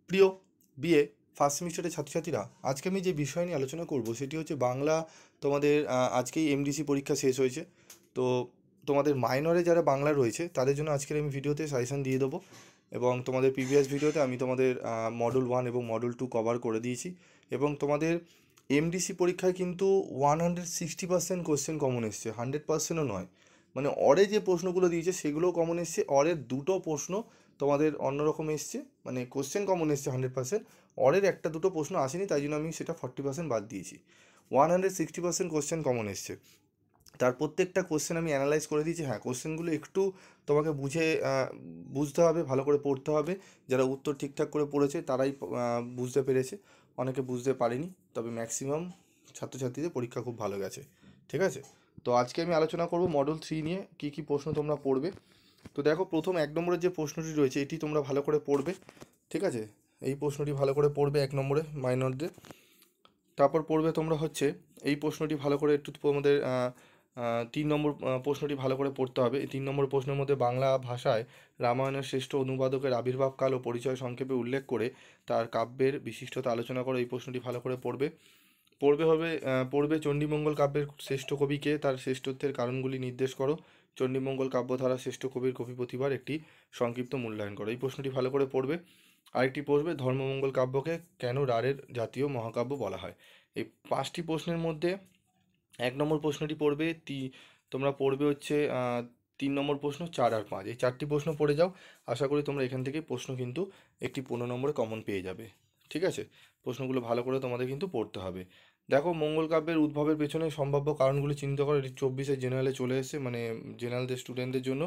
প্রিয় BA first সেমিস্টারের ছাত্রছাত্রীরা, আজকে আমি যে বিষয় নিয়ে আলোচনা করব সেটি হচ্ছে বাংলা। তোমাদের আজকেই এমডিসি পরীক্ষা শেষ হয়েছে। তো তোমাদের মাইনরে যারা বাংলা রয়েছে তাদের জন্য আজকের আমি ভিডিওতে সাজেশন দিয়ে দেবো। এবং তোমাদের প্রিভিয়াস ভিডিওতে আমি তোমাদের মডেল 1 এবং মডেল 2 কভার করে দিয়েছি। এবং তোমাদের এমডিসি পরীক্ষায় কিন্তু 160% কোশ্চেন কমন এসছে, 100%ও নয়। মানে অরে যে প্রশ্নগুলো দিয়েছে সেগুলোও কমন এসছে, অরের দুটো প্রশ্ন তোমাদের অন্যরকম এসছে, মানে কোশ্চেন কমন এসছে 100%, অরের একটা দুটো প্রশ্ন আসেনি, তাই জন্য আমি সেটা 40% বাদ দিয়েছি। 160% কোশ্চেন কমন এসছে। তার প্রত্যেকটা কোশ্চেন আমি অ্যানালাইজ করে দিয়েছি। হ্যাঁ, কোশ্চেনগুলো একটু তোমাকে বুঝতে হবে, ভালো করে পড়তে হবে। যারা উত্তর ঠিকঠাক করে পড়েছে তারাই বুঝতে পেরেছে, অনেকে বুঝতে পারেনি, তবে ম্যাক্সিমাম ছাত্রছাত্রীদের পরীক্ষা খুব ভালো গেছে। ঠিক আছে, তো আজকে আমি আলোচনা করব মডেল 3 নিয়ে কী কী প্রশ্ন তোমরা পড়বে। তো দেখো, প্রথম 1 নম্বরের যে প্রশ্নটি রয়েছে এটি তোমরা ভালো করে পড়বে। ঠিক আছে, এই প্রশ্নটি ভালো করে পড়বে 1 নম্বরে মাইনরদের। তারপর পড়বে তোমরা হচ্ছে এই প্রশ্নটি ভালো করে একটু তোমাদের 3 নম্বর প্রশ্নটি ভালো করে পড়তে হবে। এই 3 নম্বর প্রশ্নের মধ্যে বাংলা ভাষায় রামায়ণের শ্রেষ্ঠ অনুবাদকের আবির্ভাবকাল ও পরিচয় সংক্ষেপে উল্লেখ করে তার কাব্যের বিশিষ্টতা আলোচনা করে, এই প্রশ্নটি ভালো করে পড়বে। পড়বে চণ্ডীমঙ্গল কাব্যের শ্রেষ্ঠ কবিকে, তার শ্রেষ্ঠত্বের কারণগুলি নির্দেশ করো। চণ্ডীমঙ্গল কাব্যধারা শ্রেষ্ঠ কবির কবি প্রতিভার একটি সংক্ষিপ্ত মূল্যায়ন করো, এই প্রশ্নটি ভালো করে পড়বে। আরেকটি পড়বে ধর্মমঙ্গল কাব্যকে কেন রাঢ়ের জাতীয় মহাকাব্য বলা হয়। এই 5টি প্রশ্নের মধ্যে 1 নম্বর প্রশ্নটি পড়বে, তোমরা পড়বে হচ্ছে 3 নম্বর প্রশ্ন, 4 আর 5, এই 4টি প্রশ্ন পড়ে যাও। আশা করি তোমরা এখান থেকে প্রশ্ন কিন্তু একটি 15 নম্বরে কমন পেয়ে যাবে। ঠিক আছে, প্রশ্নগুলো ভালো করে তোমাদের কিন্তু পড়তে হবে। দেখো, মঙ্গল কাব্যের উদ্ভবের পেছনে সম্ভাব্য কারণগুলি চিহ্নিত করো। এটি 24-এর জেনারেলে চলে এসেছে, মানে জেনারেলদের স্টুডেন্টদের জন্য।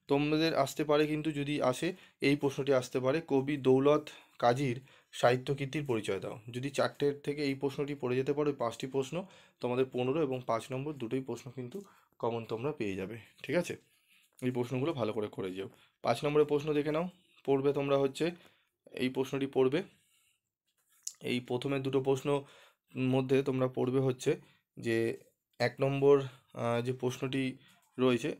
তোমাদের আসতে পারে, কিন্তু যদি আসে এই প্রশ্নটি আসতে পারে, কবি দৌলত কাজীর সাহিত্য কীর্তির পরিচয় দাও। যদি 4টের থেকে এই প্রশ্নটি পড়ে যেতে পারো, 5টি প্রশ্ন তোমাদের 15 এবং 5 নম্বর দুটোই প্রশ্ন কিন্তু কমন তোমরা পেয়ে যাবে। ঠিক আছে, এই প্রশ্নগুলো ভালো করে করে যাও। 5 নম্বরের প্রশ্ন দেখে নাও। পড়বে তোমরা হচ্ছে এই প্রশ্নটি পড়বে, এই প্রথমে দুটো প্রশ্ন মধ্যে তোমরা পড়বে হচ্ছে যে 1 নম্বর যে প্রশ্নটি রয়েছে।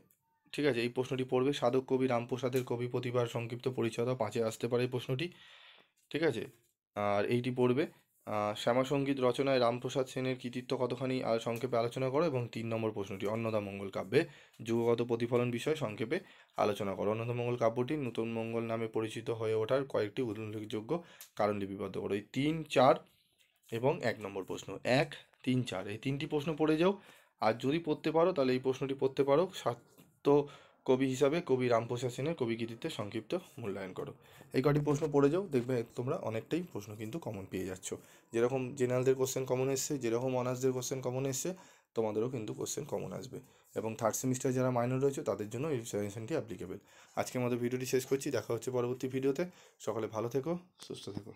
ঠিক আছে, এই প্রশ্নটি পড়বে, সাধক কবি রামপ্রসাদের কবি প্রতিভার সংক্ষিপ্ত পরিচয় দাও, 5-এ আসতে পারে এই প্রশ্নটি। ঠিক আছে, আর এইটি পড়বে শ্যামাসঙ্গীত রচনায় রামপ্রসাদ সেনের কৃতিত্ব কতখানি আর সংক্ষেপে আলোচনা করো। এবং 3 নম্বর প্রশ্নটি অন্নদামঙ্গল কাব্যে যুগগত প্রতিফলন বিষয়ে সংক্ষেপে আলোচনা করো। অন্নদামঙ্গল কাব্যটি নূতন মঙ্গল নামে পরিচিত হয়ে ওঠার কয়েকটি উল্লেখযোগ্য কারণ লিপিবদ্ধ করো। এই 3, 4 এবং 1 নম্বর প্রশ্ন, 1, 3, 4 এই 3টি প্রশ্ন পড়ে যাও। আর যদি পড়তে পারো তাহলে এই প্রশ্নটি পড়তে পারো, সাহিত্য কবি হিসাবে কবি রামপ্রসাদ সেনের কবি কৃতিত্বের সংক্ষিপ্ত মূল্যায়ন করো। এই কটি প্রশ্ন পড়ে যাও, দেখবে তোমরা অনেকটাই প্রশ্ন কিন্তু কমন পেয়ে যাচ্ছ। যেরকম জেনারেলদের কোশ্চেন কমন এসছে, যেরকম অনার্সদের কোশ্চেন কমন এসছে, তোমাদেরও কিন্তু কোশ্চেন কমন আসবে। এবং থার্ড সেমিস্টার যারা মাইনর রয়েছে তাদের জন্য এই সাজেশনটি অ্যাপ্লিকেবল। আজকের মতো ভিডিওটি শেষ করছি, দেখা হচ্ছে পরবর্তী ভিডিওতে। সকলে ভালো থেকো, সুস্থ থেকো।